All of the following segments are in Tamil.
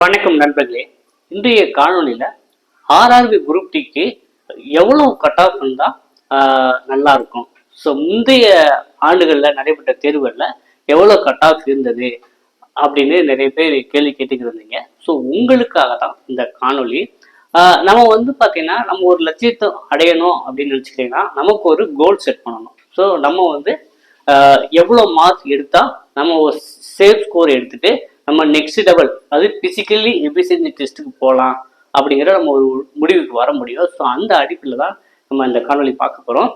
வணக்கம் நண்பர்களே. இன்றைய காணொலியில ஆர்ஆர்பி குரூப் டிக்கு எவ்வளவு கட் ஆஃப் இருந்தா நல்லா இருக்கும். ஸோ முந்தைய ஆண்டுகளில் நடைபெற்ற தேர்வுகளில் எவ்வளோ கட் ஆஃப் இருந்தது அப்படின்னு நிறைய பேர் கேள்வி கேட்டுக்கிட்டு இருந்தீங்க. ஸோ உங்களுக்காக தான் இந்த காணொலி. நம்ம வந்து பார்த்தீங்கன்னா நம்ம ஒரு லட்சியத்தை அடையணும் அப்படின்னு நினச்சிக்கிட்டீங்கன்னா நமக்கு ஒரு கோல் செட் பண்ணணும். ஸோ நம்ம வந்து எவ்வளோ மார்க் எடுத்தா நம்ம ஒரு சேஃப் ஸ்கோர் எடுத்துட்டு நம்ம நெக்ஸ்ட் லெவல் அது பிசிக்கலி எஃபிஷியன்சி டெஸ்ட்டுக்கு போகலாம் அப்படிங்கிற நம்ம ஒரு முடிவுக்கு வர முடியும். ஸோ அந்த அடிப்படையில் தான் நம்ம இந்த காணொலி பார்க்க போகிறோம்.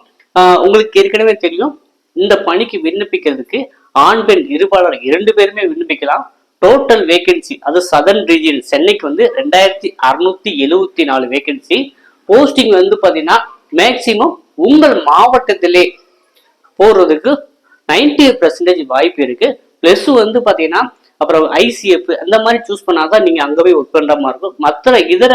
உங்களுக்கு ஏற்கனவே தெரியும், இந்த பணிக்கு விண்ணப்பிக்கிறதுக்கு ஆண் பெண் இருபாளர் 2 பேருமே விண்ணப்பிக்கலாம். டோட்டல் வேகன்சி அது சதர்ன் ரீஜியன் சென்னைக்கு வந்து 2674 வேகன்சி. போஸ்டிங் வந்து பார்த்தீங்கன்னா மேக்சிமம் உங்கள் மாவட்டத்திலே போடுறதுக்கு 90% வாய்ப்பு இருக்கு. பிளஸ் வந்து பார்த்தீங்கன்னா அப்புறம் ஐசிஎஃப் அந்த மாதிரி சூஸ் பண்ணாதான் நீங்க அங்கே போய் ஒர்க் பண்ற மாதிரி இருக்கும். மற்ற இதர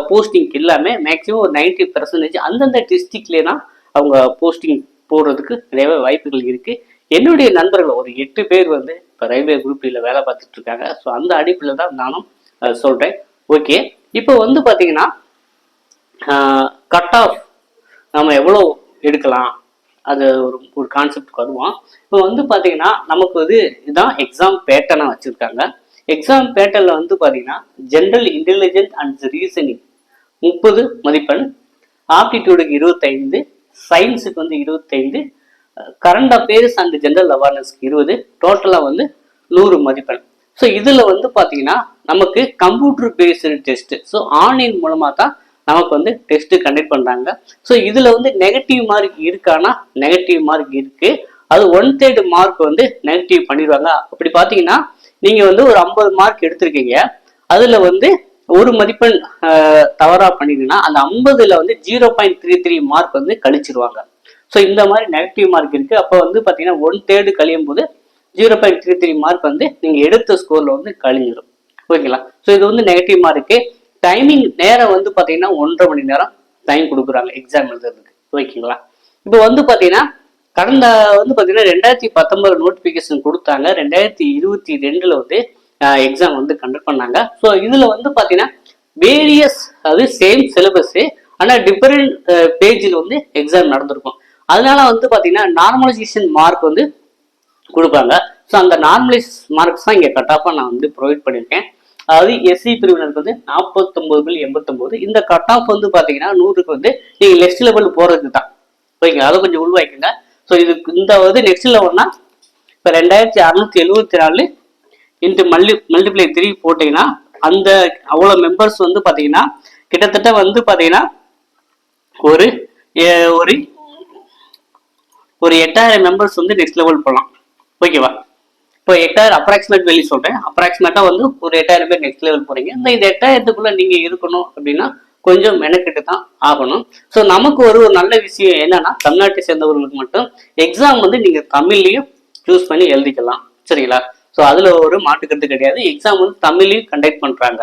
போஸ்டிங் எல்லாமே மேக்சிமம் ஒரு 90% அந்தந்த டிஸ்ட்ரிக்ட்லேனா அவங்க போஸ்டிங் போடுறதுக்கு நிறைய வாய்ப்புகள் இருக்கு. என்னுடைய நண்பர்கள் ஒரு 8 பேர் வந்து இப்போ ரயில்வே குரூப்ல வேலை பார்த்துட்டு இருக்காங்க. ஸோ அந்த அடிப்பில் தான் நானும் சொல்றேன். ஓகே, இப்போ வந்து பார்த்தீங்கன்னா கட் ஆஃப் நம்ம எவ்வளோ எடுக்கலாம் அது ஒரு கான்செப்டுக்கு வருவோம். இப்போ வந்து பார்த்தீங்கன்னா நமக்கு வந்து இதுதான் எக்ஸாம் பேட்டர்னாக வச்சுருக்காங்க. எக்ஸாம் பேட்டர்னில் வந்து பார்த்தீங்கன்னா ஜென்ரல் இன்டெலிஜென்ஸ் அண்ட் ரீசனிங் 30 மதிப்பெண், ஆப்டிடியூடுக்கு 25, சயின்ஸுக்கு வந்து 25, கரண்ட் அஃபேர்ஸ் அண்ட் ஜென்ரல் அவேர்னஸ்க்கு 20, டோட்டலாக வந்து 100 மதிப்பெண். ஸோ இதில் வந்து பார்த்தீங்கன்னா நமக்கு computer based test, so online மூலமாக தான் நமக்கு வந்து டெஸ்ட் கண்டக்ட் பண்றாங்க. ஸோ இதுல வந்து நெகட்டிவ் மார்க் இருக்கானா நெகட்டிவ் மார்க் இருக்கு. அது 1/3 மார்க் வந்து நெகட்டிவ் பண்ணிடுவாங்க. அப்படி பாத்தீங்கன்னா நீங்க வந்து ஒரு 50 மார்க் எடுத்திருக்கீங்க, அதுல வந்து ஒரு மதிப்பெண் தவறா பண்ணிங்கன்னா அந்த 50ல வந்து 0.33 மார்க் வந்து கழிச்சிருவாங்க. ஸோ இந்த மாதிரி நெகட்டிவ் மார்க் இருக்கு. அப்போ வந்து பாத்தீங்கன்னா 1/3 கழியும் போது 0.33 மார்க் வந்து நீங்க எடுத்த ஸ்கோர்ல வந்து கழிஞ்சிடும். ஓகேங்களா? ஸோ இது வந்து நெகட்டிவ் மார்க்கு. டைமிங் நேரம் வந்து பார்த்தீங்கன்னா 1.5 மணி நேரம் டைம் கொடுக்குறாங்க எக்ஸாம் எழுதுறதுக்கு. ஓகேங்களா? இப்போ வந்து பார்த்தீங்கன்னா கடந்த வந்து பார்த்தீங்கன்னா 2019 நோட்டிஃபிகேஷன் கொடுத்தாங்க. 2022 வந்து எக்ஸாம் வந்து கண்டக்ட் பண்ணாங்க. ஸோ இதில் வந்து பார்த்தீங்கன்னா வேரியஸ் அது சேம் சிலபஸ் ஆனால் டிஃபரெண்ட் பேஜில் வந்து எக்ஸாம் நடந்திருக்கும். அதனால வந்து பார்த்தீங்கன்னா நார்மலைசேஷன் மார்க் வந்து கொடுப்பாங்க. ஸோ அந்த நார்மலைஸ் மார்க்ஸ் தான் இங்கே கட் ஆஃபாக நான் வந்து ப்ரொவைட் பண்ணியிருக்கேன். அதாவது எஸ்சி பிரிவினருக்கு வந்து 49.89. இந்த கட் ஆஃப் வந்து பாத்தீங்கன்னா 100க்கு வந்து நீங்க நெக்ஸ்ட் லெவல் போறதுக்கு தான். ஓகேங்களா? அதை கொஞ்சம் உள்வாய்க்குங்க. ஸோ இது இந்த வந்து நெக்ஸ்ட் லெவல்னா இப்போ 2674 இன்ட்டு மல்டிப்ளை 3 போட்டீங்கன்னா அந்த அவ்வளோ மெம்பர்ஸ் வந்து பாத்தீங்கன்னா கிட்டத்தட்ட வந்து பாத்தீங்கன்னா ஒரு ஒரு 8000 மெம்பர்ஸ் வந்து நெக்ஸ்ட் லெவல் போகலாம். ஓகேவா? இப்போ 8000 அப்ராக்சிமேட் வேல்யூ சொல்றேன். அப்ராக்சிமேட்டா வந்து ஒரு 8000 பேர் நெக்ஸ்ட் லெவல் போறீங்க. இந்த 8000க்குள்ள நீங்க இருக்கணும் அப்படின்னா கொஞ்சம் மெனக்கிட்டு தான் ஆகணும். ஸோ நமக்கு ஒரு நல்ல விஷயம் என்னன்னா தமிழ்நாட்டை சேர்ந்தவர்களுக்கு மட்டும் எக்ஸாம் வந்து நீங்க தமிழ்லையும் சூஸ் பண்ணி எழுதிக்கலாம். சரிங்களா? ஸோ அதுல ஒரு மாட்டுக்கிறது கிடையாது. எக்ஸாம் வந்து தமிழ்லையும் கண்டக்ட் பண்றாங்க.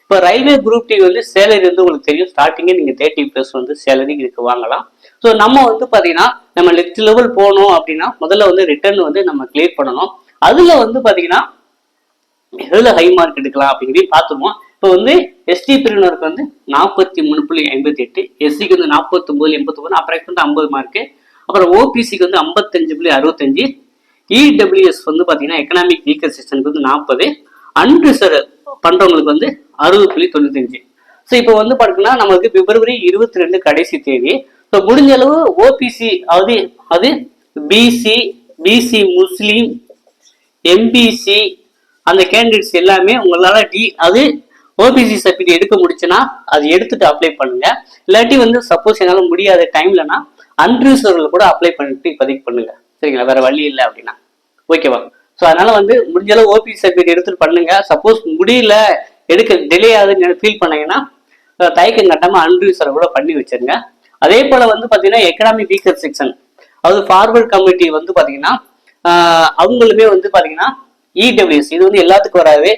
இப்போ ரயில்வே குரூப் டி வந்து சேலரி வந்து உங்களுக்கு தெரியும், ஸ்டார்டிங்கே நீங்க 30+ வந்து சேலரி இதுக்கு வாங்கலாம். ஸோ நம்ம வந்து பாத்தீங்கன்னா நம்ம நெக்ஸ்ட் லெவல் போகணும் அப்படின்னா முதல்ல வந்து ரிட்டர்ன் வந்து நம்ம கிளியர் பண்ணணும். அதுல வந்து பாத்தீங்கன்னா எதுல ஹை மார்க் எடுக்கலாம் அப்படிங்கிறதையும் பார்த்துருவோம். இப்போ வந்து எஸ்டி பிரிவினருக்கு வந்து 43.58, எஸ்சிக்கு வந்து 49.89, அப்ராக்சிமேட் 50 மார்க்கு. அப்புறம் ஓபிசிக்கு வந்து 55.65, இடபிள்யூஎஸ் வந்து பாத்தீங்கன்னா எக்கனாமிக் வீக்கர் செக்ஷனுக்கு வந்து 40, அன்ரிசர்வ் பண்றவங்களுக்கு வந்து 60.95. ஸோ இப்போ வந்து பாத்தீங்கன்னா நமக்கு பிப்ரவரி 22 கடைசி தேதி. ஸோ முடிஞ்ச அளவு ஓபிசி அது பிசி முஸ்லீம் எம்பிசி அந்த கேண்டிடேட்ஸ் எல்லாமே உங்களால அது ஓபிசி சர்டிஃபிகேட் எடுக்க முடிச்சுன்னா அது எடுத்துட்டு அப்ளை பண்ணுங்க. இல்லாட்டி வந்து சப்போஸ் என்னால முடியாத டைம்லனா அன்ரிசர்வ்ல கூட அப்ளை பண்ணிட்டு இப்போதைக்கு பண்ணுங்க. சரிங்களா? வேற வழி இல்லை அப்படின்னா. ஓகேவா? ஸோ அதனால வந்து முடிஞ்ச அளவு ஓபிசி சர்டிஃபிகேட் எடுத்துட்டு பண்ணுங்க. சப்போஸ் முடியல எடுக்க டிலே ஆகுதுன்னு ஃபீல் பண்ணீங்கன்னா தயக்கம் கட்டாம அன்ரிசர்வ் கூட பண்ணி வச்சிருங்க. அதே போல வந்து பாத்தீங்கன்னா எக்கனாமிக் வீக்கர் செக்ஷன் அதாவது ஃபார்வர்ட் கமிட்டி வந்து பாத்தீங்கன்னா அவங்களுமே வந்து பாத்தீங்கன்னா இடபிள்யூஎஸ் இது வந்து எல்லாத்துக்கும் வராது.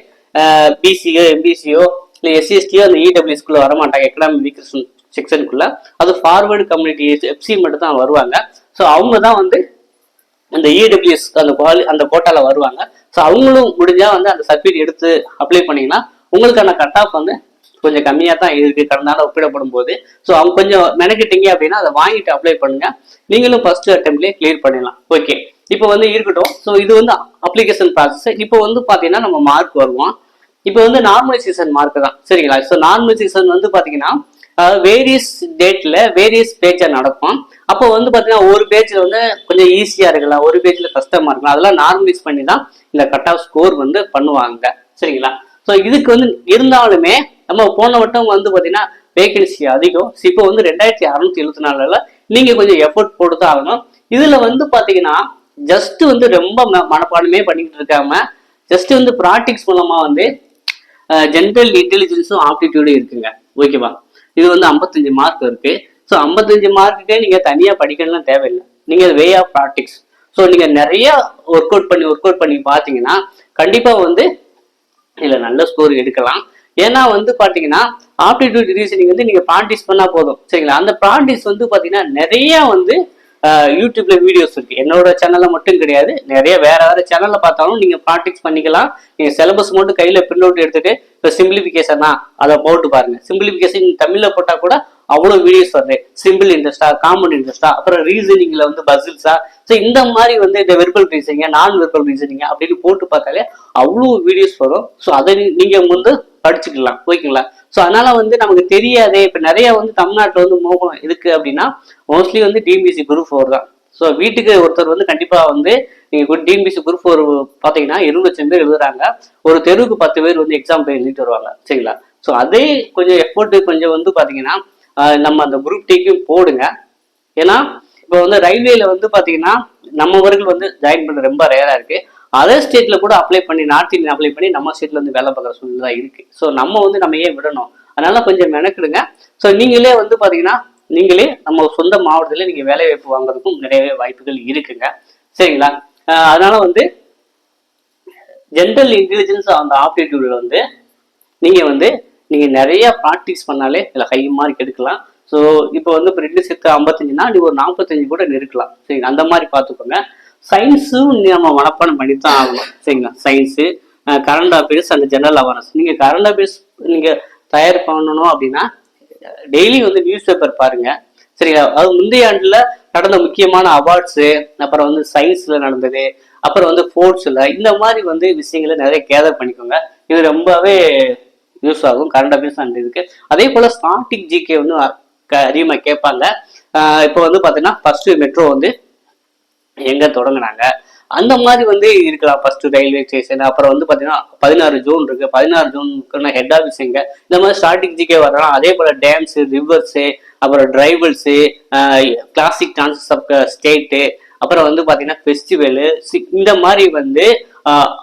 பிசியோ எம்பிசியோ இல்லை எஸ்சிஎஸ்டியோ அந்த இடபிள்யூஎஸ்குள்ள வரமாட்டாங்க எக்கனாமிக் வீக்கர் செக்ஷனுக்குள்ள. அது ஃபார்வர்டு கம்யூனிட்டி எஃப்சி மட்டும் தான் வருவாங்க. ஸோ அவங்க தான் வந்து இந்த இடபிள்யூஎஸ் அந்த கோட்டால வருவாங்க. ஸோ அவங்களும் முடிஞ்சா வந்து அந்த சர்டிஃபிகேட் எடுத்து அப்ளை பண்ணீங்கன்னா உங்களுக்கான கட் ஆஃப் வந்து கொஞ்சம் கம்மியாக தான் இருக்கு கடந்த நாள் ஒப்பிடப்படும் போது. ஸோ அவங்க கொஞ்சம் மெனக்கிட்டீங்க அப்படின்னா அதை வாங்கிட்டு அப்ளை பண்ணுங்க, நீங்களும் ஃபர்ஸ்ட் அட்டெம்ப்ட்லேயே கிளியர் பண்ணிடலாம். ஓகே, இப்போ வந்து இருக்கட்டும். ஸோ இது வந்து அப்ளிகேஷன் ப்ராசஸ். இப்போ வந்து பார்த்தீங்கன்னா நம்ம மார்க் வருவோம். இப்போ வந்து நார்மலைசேஷன் மார்க் தான், சரிங்களா? ஸோ நார்மலைசேஷன் வந்து பார்த்தீங்கன்னா வேரியஸ் டேட்ல வேரியஸ் பேஜா நடக்கும். அப்போ வந்து பாத்தீங்கன்னா ஒரு பேஜ்ல வந்து கொஞ்சம் ஈஸியா இருக்கலாம், ஒரு பேஜ்ல கஷ்டமா இருக்கலாம். அதெல்லாம் நார்மலைஸ் பண்ணி தான் இந்த கட் ஆஃப் ஸ்கோர் வந்து பண்ணுவாங்க, சரிங்களா? ஸோ இதுக்கு வந்து இருந்தாலுமே நம்ம போன வட்டம் வந்து பாத்தீங்கன்னா வேகன்சி அதிகம். இப்போ வந்து 2674 நீங்க கொஞ்சம் எஃபர்ட் போட்டு தான் ஆகணும். இதுல வந்து பாத்தீங்கன்னா ஜஸ்ட் வந்து ரொம்ப மனப்பாடமே பண்ணிக்கிட்டு இருக்காம ஜஸ்ட் வந்து ப்ராக்டிக்ஸ் மூலமா வந்து ஜென்ரல் இன்டெலிஜென்ஸும் ஆப்டிடியூடும் இருக்குங்க. ஓகேவா? இது வந்து 55 மார்க் இருக்கு. ஸோ 55 மார்க்குக்கே நீங்க தனியா படிக்கணும்லாம் தேவையில்லை. நீங்க வே ஆஃப் ப்ராக்டிக்ஸ். ஸோ நீங்க நிறைய ஒர்க் அவுட் பண்ணி பார்த்தீங்கன்னா கண்டிப்பா வந்து இதுல நல்ல ஸ்கோர் எடுக்கலாம். ஏன்னா வந்து பாத்தீங்கன்னா ஆப்டிடியூட் ரீசனிங் வந்து நீங்க ப்ராக்டிஸ் பண்ணா போதும், சரிங்களா? அந்த ப்ராக்டிஸ் வந்து பாத்தீங்கன்னா நிறைய வந்து யூடியூப்ல வீடியோஸ் இருக்கு. என்னோட சேனல்ல மட்டும் கிடையாது, நிறைய வேற சேனல்ல பார்த்தாலும் நீங்க ப்ராக்டிஸ் பண்ணிக்கலாம். நீங்க சிலபஸ் மட்டும் கையில பிரிண்ட் அவுட் எடுத்துட்டு இப்போ சிம்பிளிபிகேஷனா அதை போட்டு பாருங்க. சிம்பிளிபிகேஷன் தமிழ்ல போட்டா கூட அவ்வளவு வீடியோஸ் வருது. சிம்பிள் இன்ட்ரெஸ்டா, காமன் இன்ட்ரெஸ்டா, அப்புறம் ரீசனிங்ல வந்து பசில்ஸா. ஸோ இந்த மாதிரி வந்து இந்த வெர்பல் ரீசனிங்க, நான் வெர்பல் ரீசனிங்க அப்படின்னு போட்டு பார்த்தாலே அவ்வளவு வீடியோஸ் வரும். ஸோ அதை நீங்க வந்து படிச்சுக்கலாம், ஓகேங்களா? ஸோ அதனால வந்து நமக்கு தெரியாதே. இப்போ நிறைய வந்து தமிழ்நாட்டில் வந்து மோகம் இருக்கு அப்படின்னா மோஸ்ட்லி வந்து டிஎன்பிஎஸ்சி குரூப் 4 தான். ஸோ வீட்டுக்கு ஒருத்தர் வந்து கண்டிப்பா வந்து நீங்க டிஎன்பிஎஸ்சி குரூப் 4 பாத்தீங்கன்னா 20 லட்சம் பேர் எழுதுறாங்க. ஒரு தெருவுக்கு 10 பேர் வந்து எக்ஸாம் போய் எழுதிட்டு வருவாங்க, சரிங்களா? ஸோ அதே கொஞ்சம் எஃபோர்ட் கொஞ்சம் வந்து பாத்தீங்கன்னா நம்ம அந்த குரூப் டிக்கும் போடுங்க. ஏன்னா இப்போ வந்து ரயில்வேல வந்து பாத்தீங்கன்னா நம்மவர்கள் வந்து ஜாயின் பண்ண ரொம்ப ரேரா இருக்கு. அதர் ஸ்டேட்ல கூட அப்ளை பண்ணி, நார்த் இந்தியன் அப்ளை பண்ணி நம்ம ஸ்டேட்ல வந்து வேலை பார்க்குற சூழ்நிலை தான் இருக்கு. ஸோ நம்ம வந்து நம்ம ஏன் விடணும்? அதனால கொஞ்சம் மெனக்கிடுங்க. ஸோ நீங்களே வந்து பாத்தீங்கன்னா நீங்களே நம்ம சொந்த மாவட்டத்துல நீங்க வேலை வாய்ப்பு வாங்குறதுக்கும் நிறையவே வாய்ப்புகள் இருக்குங்க, சரிங்களா? அதனால வந்து ஜென்ரல் இன்டெலிஜென்ஸ் அந்த ஆப்டிடியூட்ல வந்து நீங்க நிறைய ப்ராக்டிஸ் பண்ணாலே இதுல ஹை மார்க் எடுக்கலாம். ஸோ இப்போ வந்து இப்போ 2 சேர்த்து 55னா நீ ஒரு 45 கூட நெருக்கலாம், சரிங்களா? அந்த மாதிரி பார்த்துக்கோங்க. சயின்ஸும் நம்ம மனப்பாடம் பண்ணி தான் ஆகணும், சரிங்களா? Science, current affairs and general awareness. நீங்க கரண்ட் அஃபேர்ஸ் நீங்க தயார் பண்ணணும் அப்படின்னா டெய்லி வந்து நியூஸ் பேப்பர் பாருங்க, சரிங்களா? அது முந்தைய ஆண்டுல நடந்த முக்கியமான அவார்ட்ஸு, அப்புறம் வந்து சயின்ஸ்ல நடந்தது, அப்புறம் வந்து ஸ்போர்ட்ஸ்ல இந்த மாதிரி வந்து விஷயங்களை நிறைய கேதர் பண்ணிக்கோங்க. இது ரொம்பவே யூஸ் ஆகும் கரண்ட் அஃபேர்ஸ் அண்ட் இதுக்கு. அதே போல ஸ்டாட்டிக் ஜிகே வந்து அதிகமா கேட்பாங்க. இப்போ வந்து பாத்தீங்கன்னா ஃபர்ஸ்ட் மெட்ரோ வந்து எங்க தொடங்கினாங்க அந்த மாதிரி வந்து இருக்கலாம். ஃபர்ஸ்ட் ரயில்வே ஸ்டேஷன், அப்புறம் வந்து பாத்தீங்கன்னா 16 ஜோன் இருக்கு. 16 ஜோன் ஹெட் ஆஃபீஸ் எங்க, இந்த மாதிரி ஸ்டார்டிங் ஜிகே வரலாம். அதே போல டேம்ஸ், ரிவர்ஸு, அப்புறம் டிரைவல்ஸு, கிளாசிக் டான்சஸ் ஆஃப் ஸ்டேட்டு, அப்புறம் வந்து பாத்தீங்கன்னா ஃபெஸ்டிவலு, இந்த மாதிரி வந்து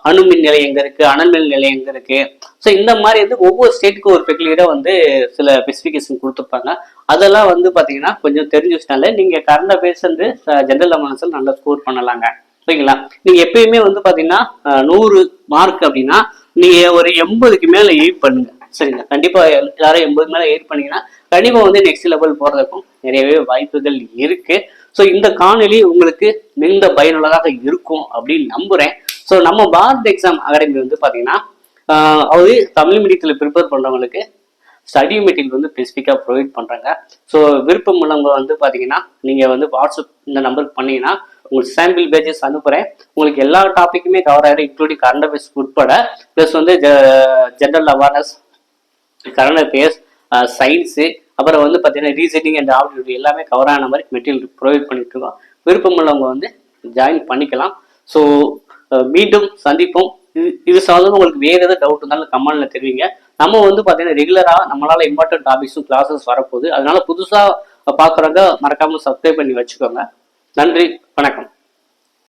அணுமின் நிலையம் எங்க இருக்கு, அனல்மின் நிலையம் எங்க இருக்கு. ஸோ இந்த மாதிரி வந்து ஒவ்வொரு ஸ்டேட்டுக்கும் ஒரு பெக்லியரா வந்து சில ஸ்பெசிஃபிகேஷன் கொடுத்துருப்பாங்க. அதெல்லாம் வந்து பாத்தீங்கன்னா கொஞ்சம் தெரிஞ்சு வச்சுனால நீங்க கரண்ட் அஃபேர்ஸ் வந்து ஜெனரல் அவேர்னஸ்ல நல்லா ஸ்கோர் பண்ணலாங்க, சரிங்களா? நீங்க எப்பயுமே வந்து பாத்தீங்கன்னா 100 மார்க் அப்படின்னா நீங்க ஒரு 80க்கு மேல எய்ட் பண்ணுங்க, சரிங்களா? கண்டிப்பா எல்லாரும் 80 மேல எய்ட் பண்ணீங்கன்னா கண்டிப்பா வந்து நெக்ஸ்ட் லெவல் போறதுக்கும் நிறையவே வாய்ப்புகள் இருக்கு. ஸோ இந்த காணொலி உங்களுக்கு மிகுந்த பயனுள்ளதாக இருக்கும் அப்படின்னு நம்புறேன். ஸோ நம்ம பாரத் எக்ஸாம் அகாடமி வந்து பாத்தீங்கன்னா அதாவது தமிழ் மீடியத்துல ப்ரிப்பேர் பண்றவங்களுக்கு ஸ்டடி மெட்டீரியல் வந்து ஸ்பெசிஃபிக்காக ப்ரொவைட் பண்ணுறாங்க. ஸோ விருப்பம் உள்ளவங்க வந்து பார்த்தீங்கன்னா நீங்கள் வந்து வாட்ஸ்அப் இந்த நம்பருக்கு பண்ணீங்கன்னா உங்களுக்கு சாம்பிள் பேஜஸ் அனுப்புகிறேன். உங்களுக்கு எல்லா டாப்பிக்குமே கவர் ஆகிடும், இன்க்ளூடிங் கரண்ட் அஃபேர்ஸ் உட்பட. ப்ளஸ் வந்து general awareness, current affairs, science, அப்புறம் வந்து பார்த்தீங்கன்னா ரீசனிங் அண்ட் ஆப்டிடியூட் எல்லாமே கவர் ஆன மாதிரி மெட்டீரியல் ப்ரொவைட் பண்ணிட்டு இருக்கோம். விருப்பம் உள்ளவங்க வந்து ஜாயின் பண்ணிக்கலாம். ஸோ மீண்டும் சந்திப்போம். இது சார்ந்து உங்களுக்கு வேறு எதாவது டவுட் இருந்தாலும் கமெண்ட்ல தெரிவிங்க. நம்ம வந்து பார்த்தீங்கன்னா ரெகுலராக நம்மளால இம்பார்ட்டன்ட் டாபிக்ஸும் கிளாஸஸ் வரப்போகுது. அதனால புதுசாக பார்க்குறவங்க மறக்காம சப்ஸ்கிரைப் பண்ணி வச்சுக்கோங்க. நன்றி, வணக்கம்.